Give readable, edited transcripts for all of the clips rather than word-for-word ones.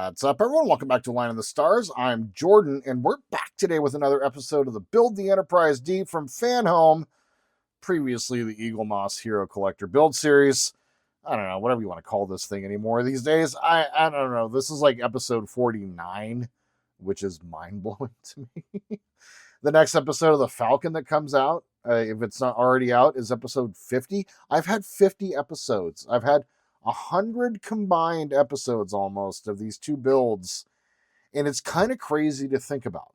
What's up, everyone? Welcome back to Line of the Stars. I'm Jordan, and we're back today with another episode of the Build the Enterprise D from Fanhome, previously the Eagle Moss Hero Collector build series. I don't know, whatever you want to call this thing anymore these days. I don't know. This is like episode 49, which is mind-blowing to me. The next episode of the Falcon that comes out, if it's not already out, is episode 50. I've had 50 episodes. I've had 100 combined episodes almost of these two builds, and it's kind of crazy to think about.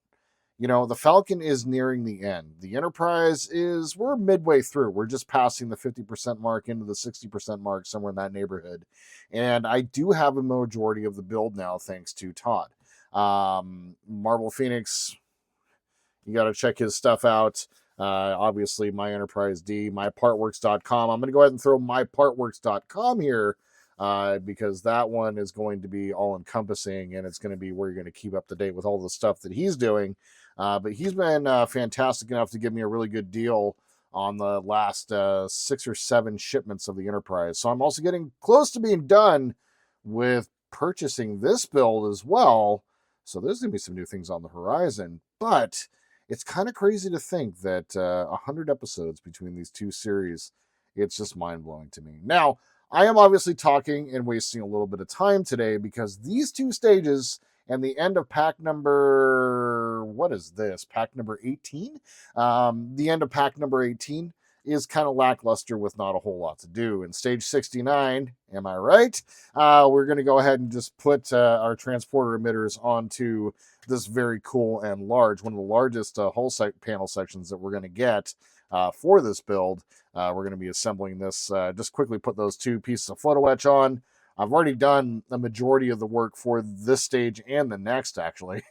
You know, the Falcon is nearing the end. The Enterprise we're midway through. We're just passing the 50% mark into the 60% mark, somewhere in that neighborhood. And I do have a majority of the build now, thanks to Todd. Marvel Phoenix, you got to check his stuff out. Obviously, my Enterprise D, mypartworks.com. I'm going to go ahead and throw mypartworks.com here because that one is going to be all encompassing, and it's going to be where you're going to keep up to date with all the stuff that he's doing. But he's been fantastic enough to give me a really good deal on the last 6 or 7 shipments of the Enterprise. So I'm also getting close to being done with purchasing this build as well. So there's going to be some new things on the horizon, but it's kind of crazy to think that 100 episodes between these two series, it's just mind-blowing to me. Now, I am obviously talking and wasting a little bit of time today because these two stages and the end of pack number, what is this? Pack number 18? The end of pack number 18 is kind of lackluster with not a whole lot to do. In stage 69, am I right? We're going to go ahead and just put our transporter emitters onto this very cool and large, one of the largest hull panel sections that we're going to get for this build. We're going to be assembling this. Just quickly put those 2 pieces of photo etch on. I've already done the majority of the work for this stage and the next, actually,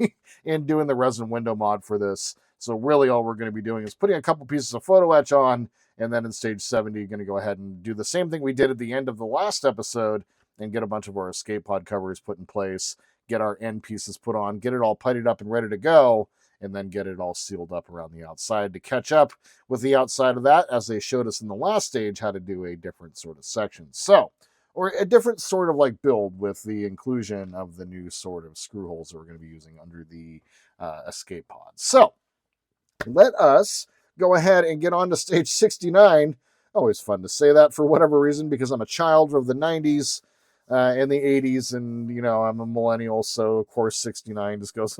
in doing the resin window mod for this. So really all we're going to be doing is putting a couple pieces of photo etch on, and then in stage 70, you're going to go ahead and do the same thing we did at the end of the last episode and get a bunch of our escape pod covers put in place, get our end pieces put on, get it all puttied up and ready to go, and then get it all sealed up around the outside to catch up with the outside of that, as they showed us in the last stage how to do a different sort of section. So, or a different sort of like build with the inclusion of the new sort of screw holes that we're going to be using under the escape pod. So, let us go ahead and get on to stage 69. Always fun to say that for whatever reason, because I'm a child of the 90s and the 80s, and, you know, I'm a millennial, so, of course, 69 just goes,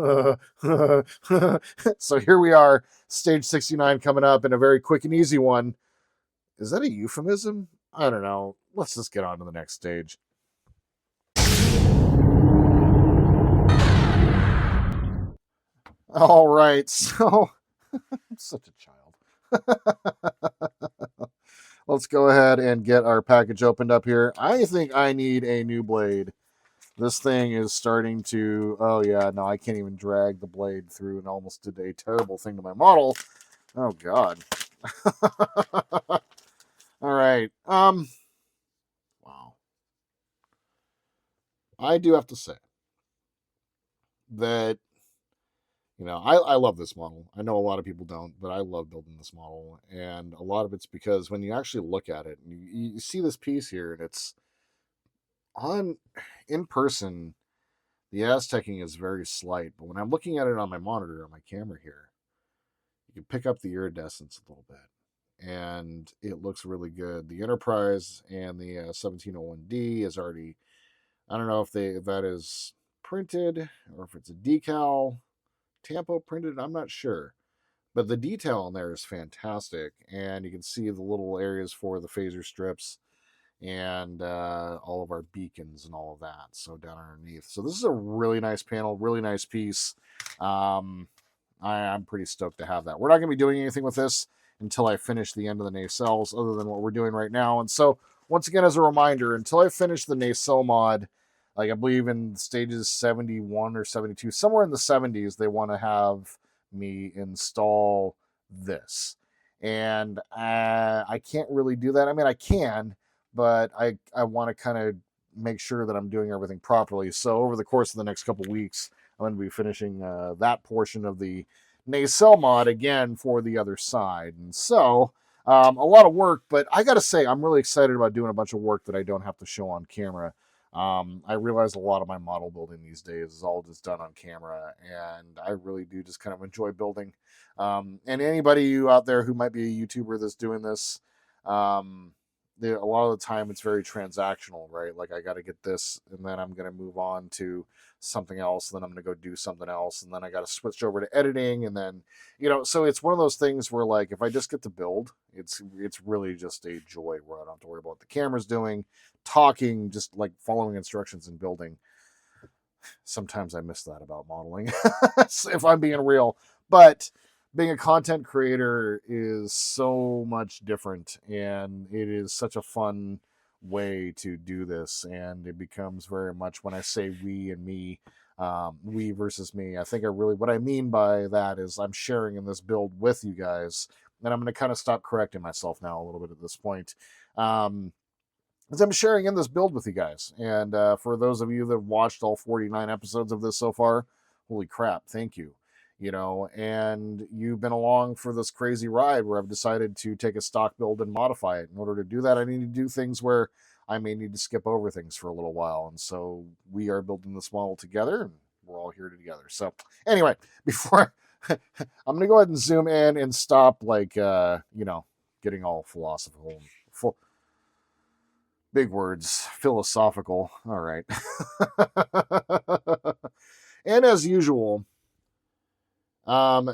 So here we are, stage 69 coming up, and a very quick and easy one. Is that a euphemism? I don't know. Let's just get on to the next stage. All right, so I'm such a child. Let's go ahead and get our package opened up here. I think I need a new blade. This thing is starting to... Oh, yeah, no, I can't even drag the blade through, and almost did a terrible thing to my model. Oh, God. All right. Wow. I do have to say that, you know, I love this model. I know a lot of people don't, but I love building this model. And a lot of it's because when you actually look at it, you see this piece here, and it's in person, the Aztecing is very slight. But when I'm looking at it on my monitor, on my camera here, you can pick up the iridescence a little bit. And it looks really good. The Enterprise and the 1701D is already, I don't know if that is printed or if it's a decal. Tampo printed, I'm not sure, but the detail on there is fantastic, and you can see the little areas for the phaser strips and all of our beacons and all of that, so down underneath. So this is a really nice panel, really nice piece. I'm pretty stoked to have that. We're not going to be doing anything with this until I finish the end of the nacelles, other than what we're doing right now. And so once again, as a reminder, until I finish the nacelle mod, like I believe in stages 71 or 72, somewhere in the 70s, they want to have me install this. And I can't really do that. I mean, I can, but I want to kind of make sure that I'm doing everything properly. So over the course of the next couple weeks, I'm going to be finishing that portion of the nacelle mod again for the other side. And so a lot of work, but I got to say, I'm really excited about doing a bunch of work that I don't have to show on camera. I realize a lot of my model building these days is all just done on camera, and I really do just kind of enjoy building. And anybody you out there who might be a YouTuber that's doing this, um, a lot of the time it's very transactional, right? Like I got to get this, and then I'm going to move on to something else, then I'm going to go do something else, and then I got to switch over to editing, and then so it's one of those things where like if I just get to build, it's really just a joy where I don't have to worry about what the camera's doing, talking, just like following instructions and building. Sometimes I miss that about modeling, if I'm being real. But being a content creator is so much different, and it is such a fun way to do this. And it becomes very much, when I say we and me, we versus me, I think what I mean by that is I'm sharing in this build with you guys. And I'm going to kind of stop correcting myself now a little bit at this point. As I'm sharing in this build with you guys. And for those of you that have watched all 49 episodes of this so far, holy crap, thank you. And you've been along for this crazy ride where I've decided to take a stock build and modify it. In order to do that, I need to do things where I may need to skip over things for a little while. And so we are building this model together, and we're all here together. So anyway, before I'm going to go ahead and zoom in and stop, getting all philosophical and full. Big words, philosophical. All right. And as usual,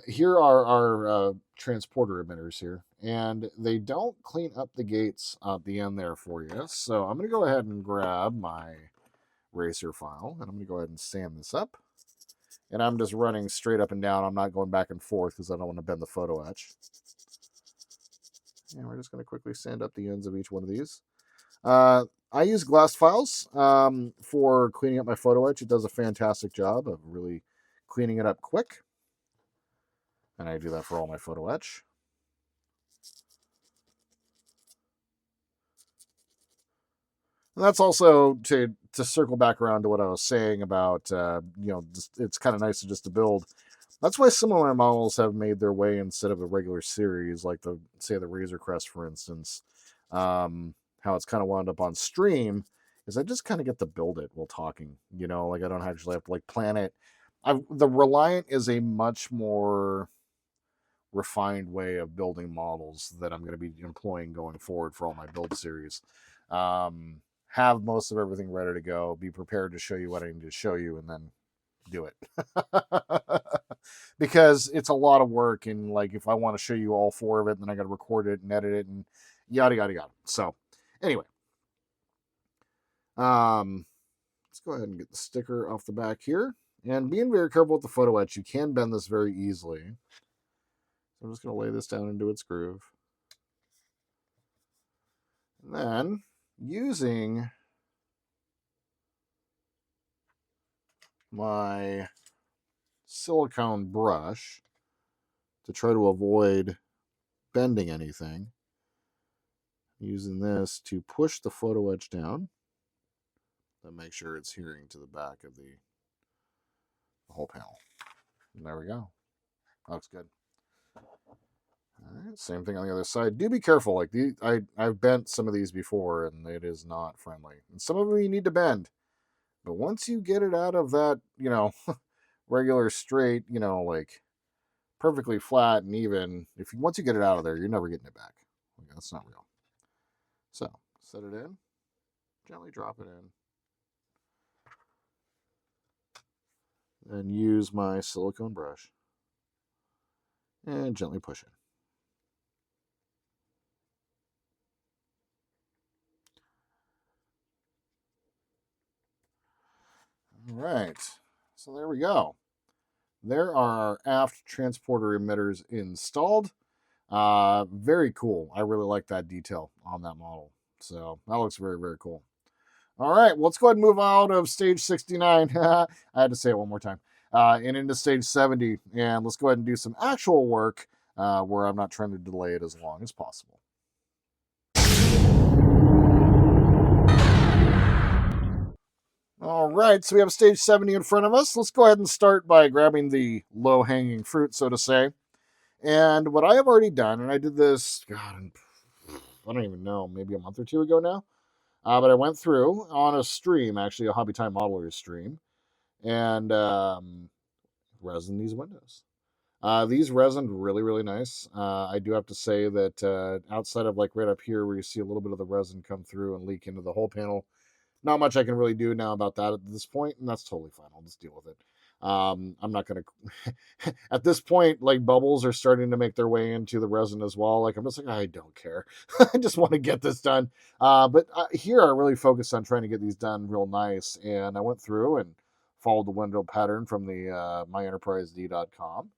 here are our transporter emitters here, and they don't clean up the gates at the end there for you. So I'm going to go ahead and grab my racer file, and I'm going to go ahead and sand this up. And I'm just running straight up and down. I'm not going back and forth because I don't want to bend the photo etch. And we're just going to quickly sand up the ends of each one of these. I use glass files for cleaning up my photo etch. It does a fantastic job of really cleaning it up quick. And I do that for all my photo etch. And that's also to circle back around to what I was saying about, it's kind of nice to build. That's why similar models have made their way instead of a regular series, like the Razor Crest, for instance. How it's kind of wound up on stream is I just kind of get to build it while talking, like I don't actually have to like plan it. The Reliant is a much more refined way of building models that I'm going to be employing going forward for all my build series. Have most of everything ready to go, be prepared to show you what I need to show you, and then do it. Because it's a lot of work, and like if I want to show you all 4 of it, then I got to record it and edit it and yada yada yada. So anyway, let's go ahead and get the sticker off the back here. And being very careful with the photo etch, you can bend this very easily. So I'm just going to lay this down into its groove. And then using my silicone brush to try to avoid bending anything, using this to push the photo etch down and make sure it's adhering to the back of the whole panel. And there we go. That looks good. All right, same thing on the other side. Do be careful. Like I've bent some of these before, and it is not friendly. And some of them you need to bend, but once you get it out of that, regular straight, like perfectly flat and even, once you get it out of there, you're never getting it back. Like, that's not real. So set it in, gently drop it in, and use my silicone brush and gently push it. All right, so there we go. There are our aft transporter emitters installed. Very cool. I really like that detail on that model. So that looks very, very cool. All right, well, let's go ahead and move out of stage 69. I had to say it one more time. And into stage 70. And let's go ahead and do some actual work where I'm not trying to delay it as long as possible. All right, so we have stage 70 in front of us. Let's go ahead and start by grabbing the low-hanging fruit, so to say. And what I have already done, and I did this, God, I don't even know, maybe a month or 2 ago now. But I went through on a stream, actually a Hobby Time Modeler stream, and resin these windows. These resined really, really nice. I do have to say that outside of like right up here where you see a little bit of the resin come through and leak into the whole panel, not much I can really do now about that at this point, and that's totally fine. I'll just deal with it. I'm not going to, at this point, like bubbles are starting to make their way into the resin as well. Like, I'm just like, I don't care. I just want to get this done. But here I really focused on trying to get these done real nice. And I went through and followed the window pattern from the myenterprised.com.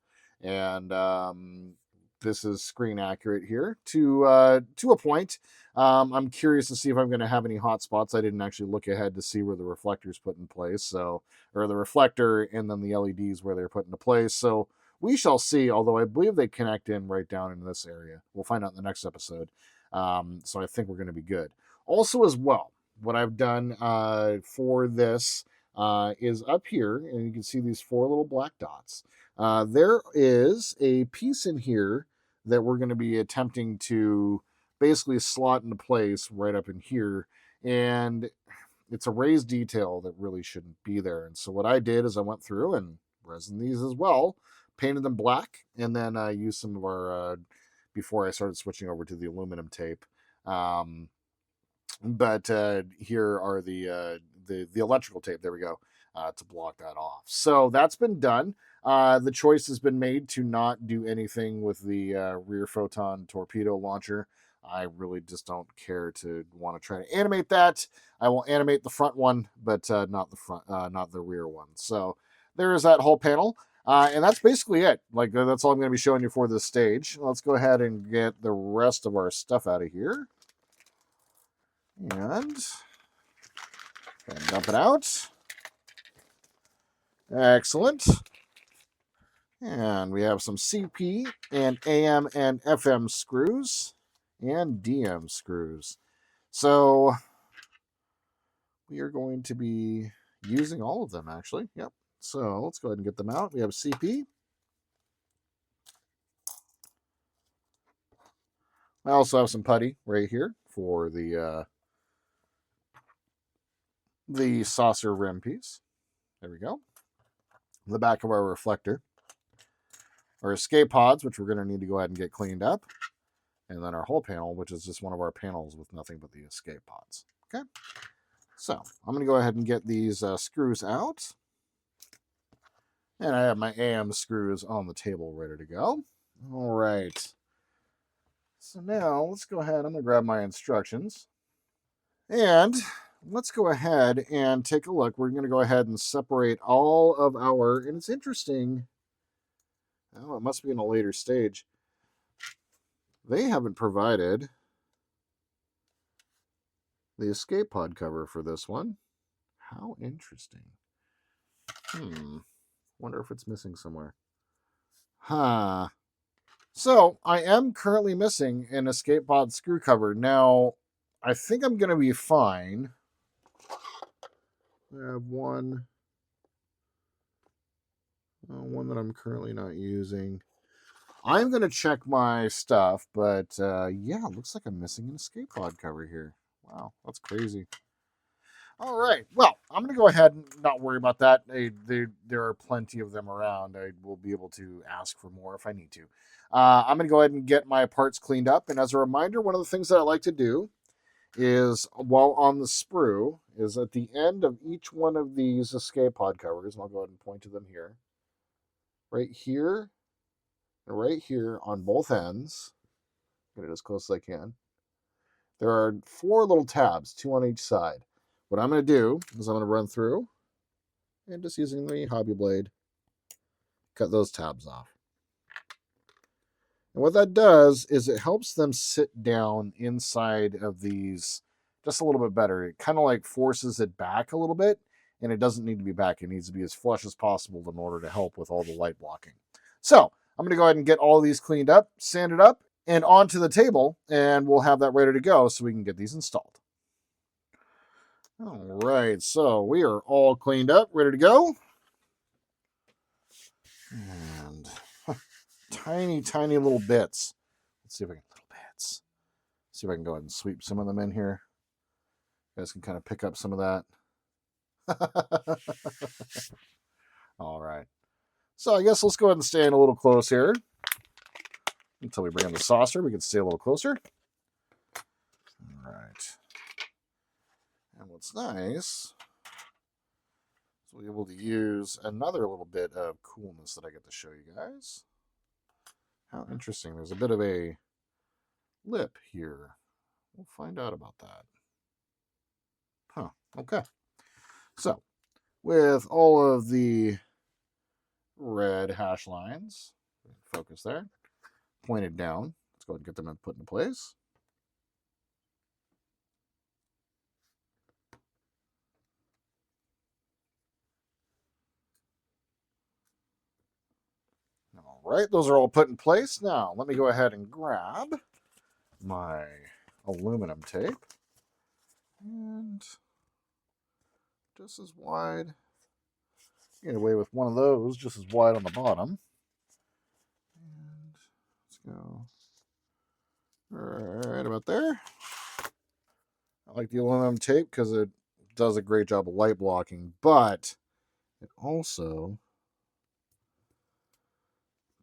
And this is screen accurate here to a point. I'm curious to see if I'm going to have any hot spots. I didn't actually look ahead to see where the reflector's put in place, so or the reflector and then the LEDs where they're put into place. So we shall see. Although I believe they connect in right down in this area. We'll find out in the next episode. So I think we're going to be good. Also, as well, what I've done for this is up here, and you can see these 4 little black dots. There is a piece in here that we're going to be attempting to basically slot into place right up in here. And it's a raised detail that really shouldn't be there. And so what I did is I went through and resin these as well, painted them black, and then I used some of our, before I started switching over to the aluminum tape. But here are the electrical tape. There we go, to block that off. So that's been done. The choice has been made to not do anything with the rear photon torpedo launcher. I really just don't care to want to try to animate that. I will animate the front one, but not the rear one. So there is that whole panel. And that's basically it. Like, that's all I'm going to be showing you for this stage. Let's go ahead and get the rest of our stuff out of here. And dump it out. Excellent. And we have some CP and AM and FM screws and DM screws. So we are going to be using all of them, actually. Yep. So let's go ahead and get them out. We have CP. I also have some putty right here for the saucer rim piece. There we go. The back of our reflector. Our escape pods, which we're going to need to go ahead and get cleaned up. And then our whole panel, which is just one of our panels with nothing but the escape pods. Okay. So I'm going to go ahead and get these screws out. And I have my AM screws on the table ready to go. All right. So now let's go ahead. I'm going to grab my instructions. And let's go ahead and take a look. We're going to go ahead and separate all of our, and it's interesting. Oh, it must be in a later stage. They haven't provided the escape pod cover for this one. How interesting. Wonder if it's missing somewhere. So I am currently missing an escape pod screw cover. Now, I think I'm going to be fine. I have one that I'm currently not using. I'm going to check my stuff, but yeah, it looks like I'm missing an escape pod cover here. Wow, that's crazy. All right, well, I'm going to go ahead and not worry about that. There are plenty of them around. I will be able to ask for more if I need to. I'm going to go ahead and get my parts cleaned up. And as a reminder, one of the things that I like to do is, while on the sprue, is at the end of each one of these escape pod covers, and I'll go ahead and point to them here, right here, and right here on both ends, get it as close as I can, there are 4 little tabs, 2 on each side. What I'm going to do is I'm going to run through and just using the hobby blade, cut those tabs off. And what that does is it helps them sit down inside of these just a little bit better. It kind of like forces it back a little bit, and it doesn't need to be back. It needs to be as flush as possible in order to help with all the light blocking. So I'm going to go ahead and get all of these cleaned up, sanded up, and onto the table, and we'll have that ready to go so we can get these installed. All right, so we are all cleaned up, ready to go. And tiny, tiny little bits. Let's see if I can, little bits. See if I can go ahead and sweep some of them in here. guys can kind of pick up some of that. All right. So I guess let's go ahead and stand a little close here. Until we bring in the saucer, we can stay a little closer. All right. And what's nice is we'll be able to use another little bit of coolness that I get to show you guys. How interesting. There's a bit of a lip here. We'll find out about that. Huh. Okay. So, with all of the red hash lines, focus there, pointed down, let's go ahead and get them put into place. All right, those are all put in place. Now, let me go ahead and grab my aluminum tape. And just as wide, get away with one of those, just as wide on the bottom. And let's go right about there. I like the aluminum tape because it does a great job of light blocking, but it also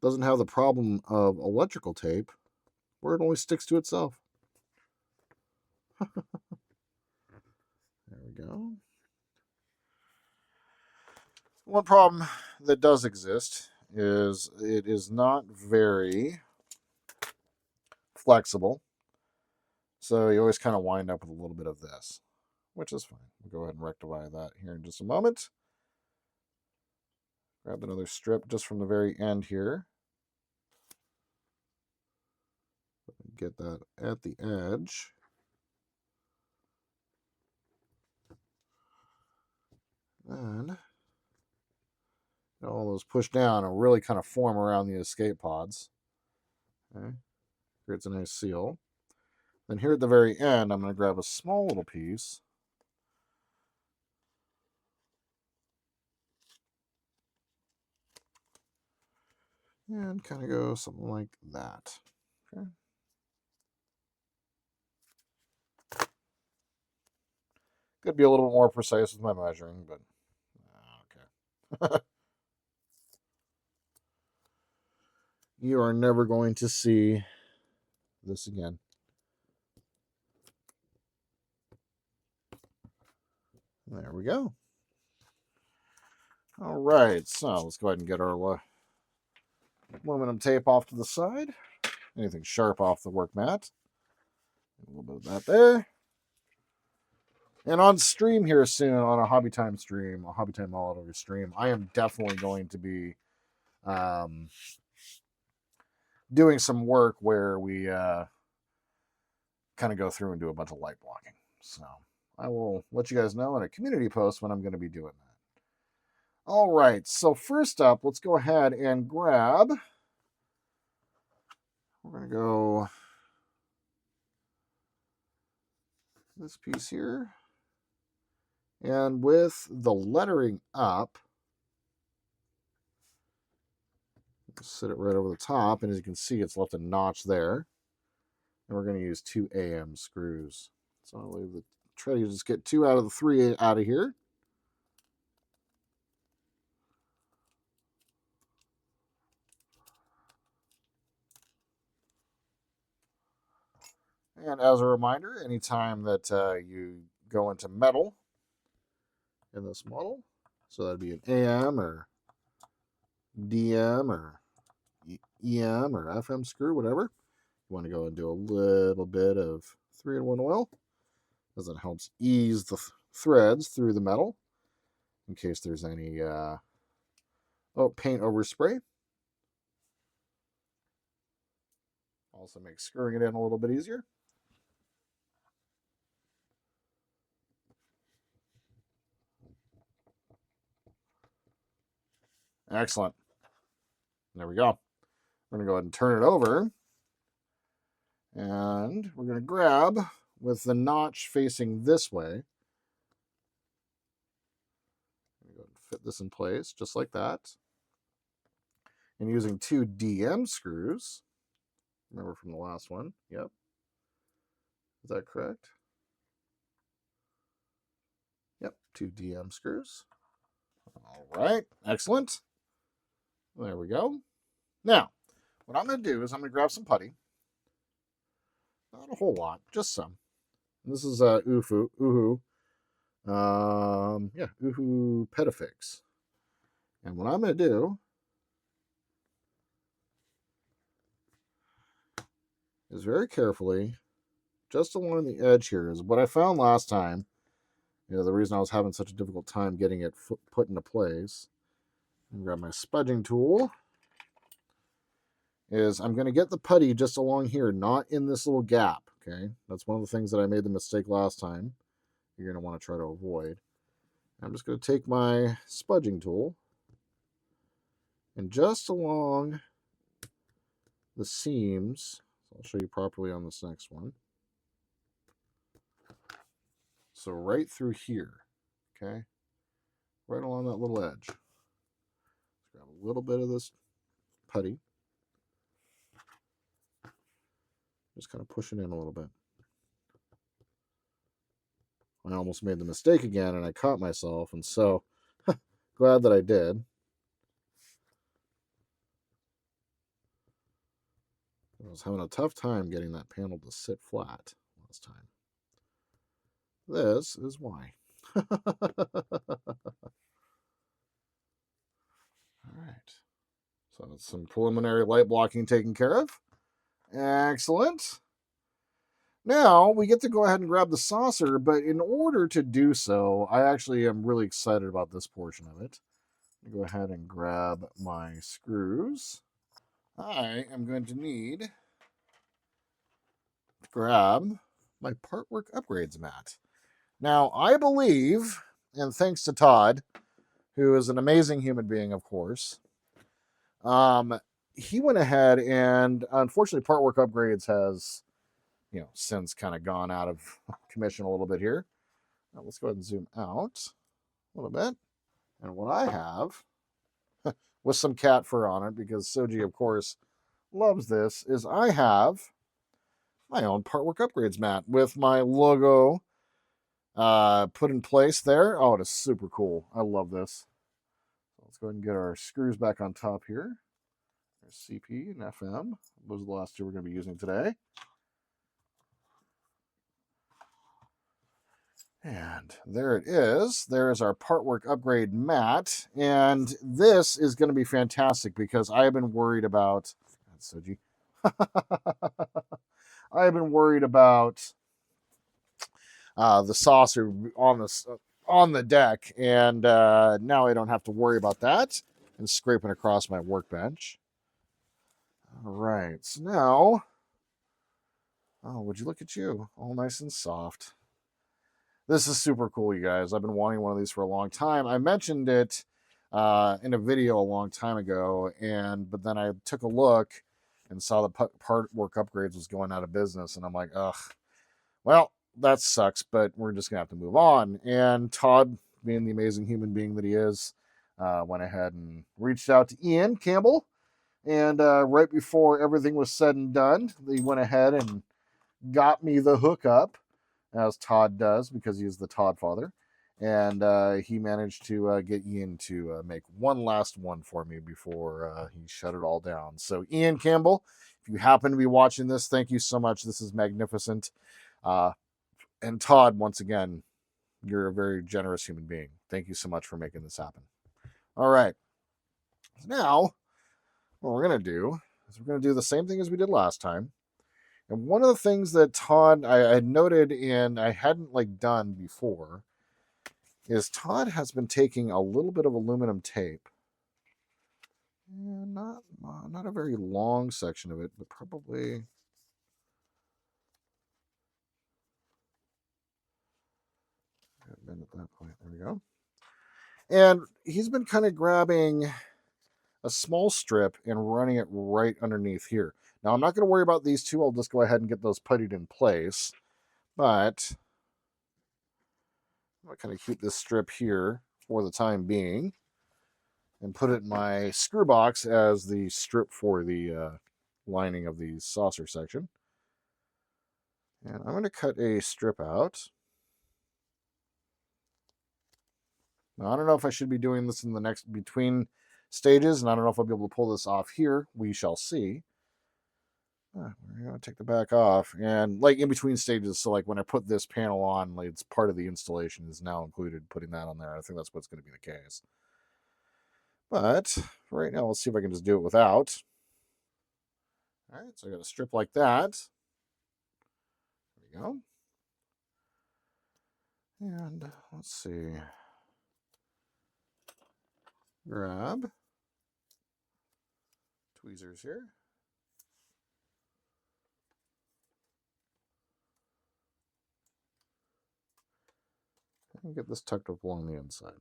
doesn't have the problem of electrical tape where it only sticks to itself. There we go. One problem that does exist is it is not very flexible. So you always kind of wind up with a little bit of this, which is fine. We'll go ahead and rectify that here in just a moment. Grab another strip just from the very end here. Get that at the edge. And all those push down and really kind of form around the escape pods. Okay. Creates a nice seal. Then here at the very end, I'm going to grab a small little piece. And kind of go something like that. Okay. Could be a little bit more precise with my measuring, but okay. You are never going to see this again. There we go. All right, so let's go ahead and get our aluminum tape off to the side. Anything sharp off the work mat. A little bit of that there. And on stream here soon, on a Hobby Time stream, a Hobby Time all over stream, I am definitely going to be doing some work where we kind of go through and do a bunch of light blocking. So I will let you guys know in a community post when I'm going to be doing that. All right, so first up, let's go ahead and grab. We're going to go this piece here. And with the lettering up, sit it right over the top, and as you can see, it's left a notch there. And we're going to use 2 AM screws. So I'll leave the try to just get 2 out of the 3 out of here. And as a reminder, anytime that you go into metal in this model, so that'd be an AM or DM or EM or FM screw, whatever. You want to go and do a little bit of 3-in-1 oil, as it helps ease the threads through the metal in case there's any paint overspray. Also makes screwing it in a little bit easier. Excellent. There we go. We're going to go ahead and turn it over. And we're going to grab with the notch facing this way. Go and fit this in place just like that. And using 2 DM screws. Remember from the last one. Yep. Is that correct? 2 DM screws. All right, excellent. There we go. Now, what I'm going to do is I'm going to grab some putty. Not a whole lot, just some. This is Uhu Petafix. And what I'm going to do is very carefully, just along the edge here, is what I found last time. The reason I was having such a difficult time getting it put into place. And grab my spudging tool. Is I'm going to get the putty just along here, not in this little gap. Okay, that's one of the things that I made the mistake last time. You're going to want to try to avoid. I'm just going to take my spudging tool and just along the seams, so I'll show you properly on this next one. So right through here, okay, right along that little edge. Let's grab a little bit of this putty. Just kind of push it in a little bit. I almost made the mistake again, and I caught myself, and so glad that I did. I was having a tough time getting that panel to sit flat last time. This is why. All right. So that's some preliminary light blocking taken care of. Excellent. Now we get to go ahead and grab the saucer, but in order to do so, I actually am really excited about this portion of it. Go ahead and grab my screws. I am going to need to grab my Partwork upgrades mat. Now, I believe, and thanks to Todd, who is an amazing human being, of course, he went ahead and, unfortunately, Partwork upgrades has, since kind of gone out of commission a little bit here. Now, let's go ahead and zoom out a little bit. And what I have, with some cat fur on it, because Soji, of course, loves this, is I have my own Partwork upgrades mat with my logo put in place there. Oh, it is super cool. I love this. So let's go ahead and get our screws back on top here. There's CP and FM. Those are the last two we're going to be using today. And there it is. There is our Partwork upgrade mat. And this is going to be fantastic because I have been worried about... Soji. I have been worried about the saucer on the deck, and now I don't have to worry about that and scraping across my workbench. All right, so now, would you look at you, all nice and soft. This is super cool, you guys. I've been wanting one of these for a long time. I mentioned it in a video a long time ago, but then I took a look and saw that Partwork upgrades was going out of business, and I'm like, ugh, well, that sucks, but we're just gonna have to move on. And Todd, being the amazing human being that he is, went ahead and reached out to Ian Campbell, and right before everything was said and done, he went ahead and got me the hookup, as Todd does, because he's the Todd father. And he managed to get Ian to make one last one for me before he shut it all down. So Ian Campbell, if you happen to be watching this, thank you so much. This is magnificent. And Todd, once again, you're a very generous human being. Thank you so much for making this happen. All right. Now, what we're going to do is we're going to do the same thing as we did last time. And one of the things that Todd, I had noted and I hadn't done before, is Todd has been taking a little bit of aluminum tape. And not a very long section of it, but probably... Been at that point. There we go. And he's been kind of grabbing a small strip and running it right underneath here. Now, I'm not going to worry about these two. I'll just go ahead and get those puttied in place. But I'm going to kind of keep this strip here for the time being and put it in my screw box as the strip for the lining of the saucer section. And I'm going to cut a strip out. Now, I don't know if I should be doing this in the next between stages, and I don't know if I'll be able to pull this off here. We shall see. We're going to take the back off, and like in between stages, so like when I put this panel on, like it's part of the installation is now included, putting that on there. I think that's what's going to be the case. But right now, let's see if I can just do it without. All right, so I got a strip like that. There we go. And let's see. Grab tweezers here. And get this tucked up along the inside.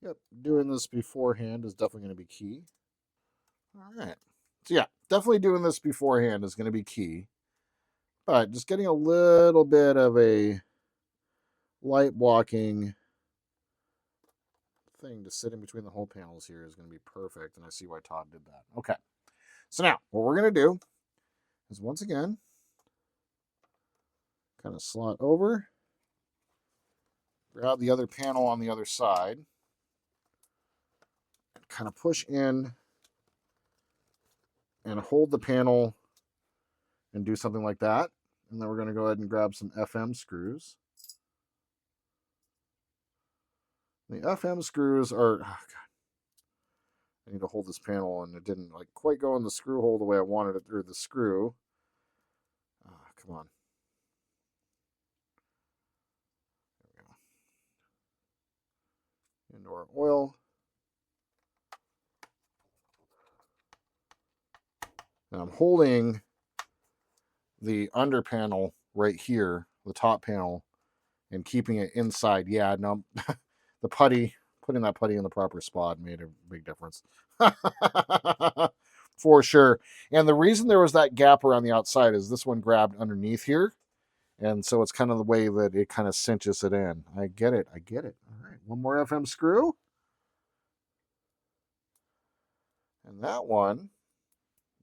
Yep, doing this beforehand is definitely going to be key. All right. So yeah, definitely doing this beforehand is going to be key. But just getting a little bit of a light blocking thing to sit in between the whole panels here is going to be perfect. And I see why Todd did that. Okay. So now what we're going to do is once again, kind of slot over, grab the other panel on the other side, and kind of push in and hold the panel and do something like that. And then we're going to go ahead and grab some FM screws. The FM screws are, oh God, I need to hold this panel and it didn't like quite go in the screw hole the way I wanted it through the screw. Oh, come on. There we go. Into our oil. And I'm holding the under panel right here, the top panel, and keeping it inside. Yeah, no, the putty, putting that putty in the proper spot made a big difference. For sure. And the reason there was that gap around the outside is this one grabbed underneath here. And so it's kind of the way that it kind of cinches it in. I get it. I get it. All right. One more FM screw. And that one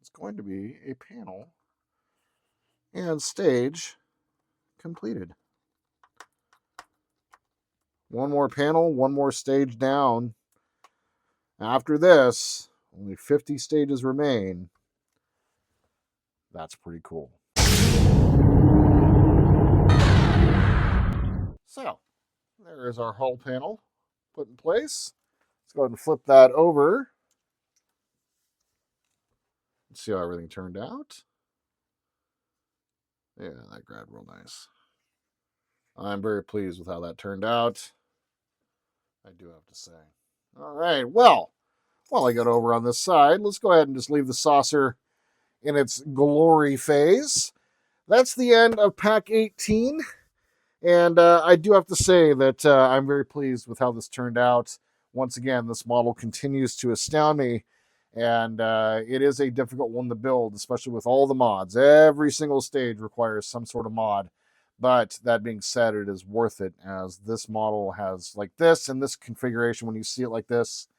is going to be a panel and stage completed. One more panel, one more stage down. After this, only 50 stages remain. That's pretty cool. So, there is our hull panel put in place. Let's go ahead and flip that over. Let's see how everything turned out. Yeah, that grabbed real nice. I'm very pleased with how that turned out, I do have to say. All right, well, while I got over on this side, let's go ahead and just leave the saucer in its glory phase. That's the end of pack 18. And I do have to say that I'm very pleased with how this turned out. Once again, this model continues to astound me. And it is a difficult one to build, especially with all the mods. Every single stage requires some sort of mod. But that being said, it is worth it, as this model has like this and this configuration. When you see it like this,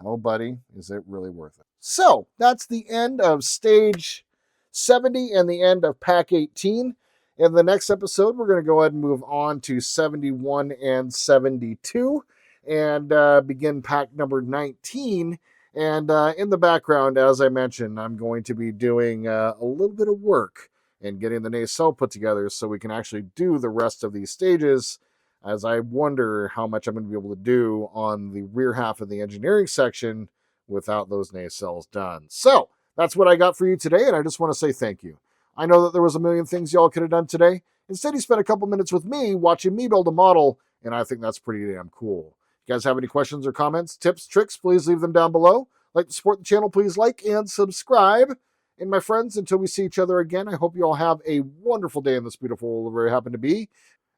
oh, buddy, is it really worth it? So that's the end of stage 70 and the end of pack 18. In the next episode, we're going to go ahead and move on to 71 and 72 and begin pack number 19. And in the background, as I mentioned, I'm going to be doing a little bit of work and getting the nacelle put together so we can actually do the rest of these stages, as I wonder how much I'm going to be able to do on the rear half of the engineering section without those nacelles done. So that's what I got for you today, and I just want to say thank you. I know that there was a million things y'all could have done today. Instead, you spent a couple minutes with me watching me build a model, and I think that's pretty damn cool. If you guys have any questions or comments, tips, tricks, please leave them down below. Like to support the channel, please like and subscribe. And my friends, until we see each other again, I hope you all have a wonderful day in this beautiful world where you happen to be.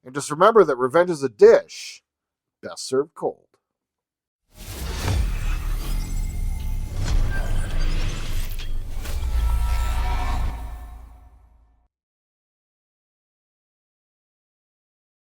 And just remember that revenge is a dish best served cold.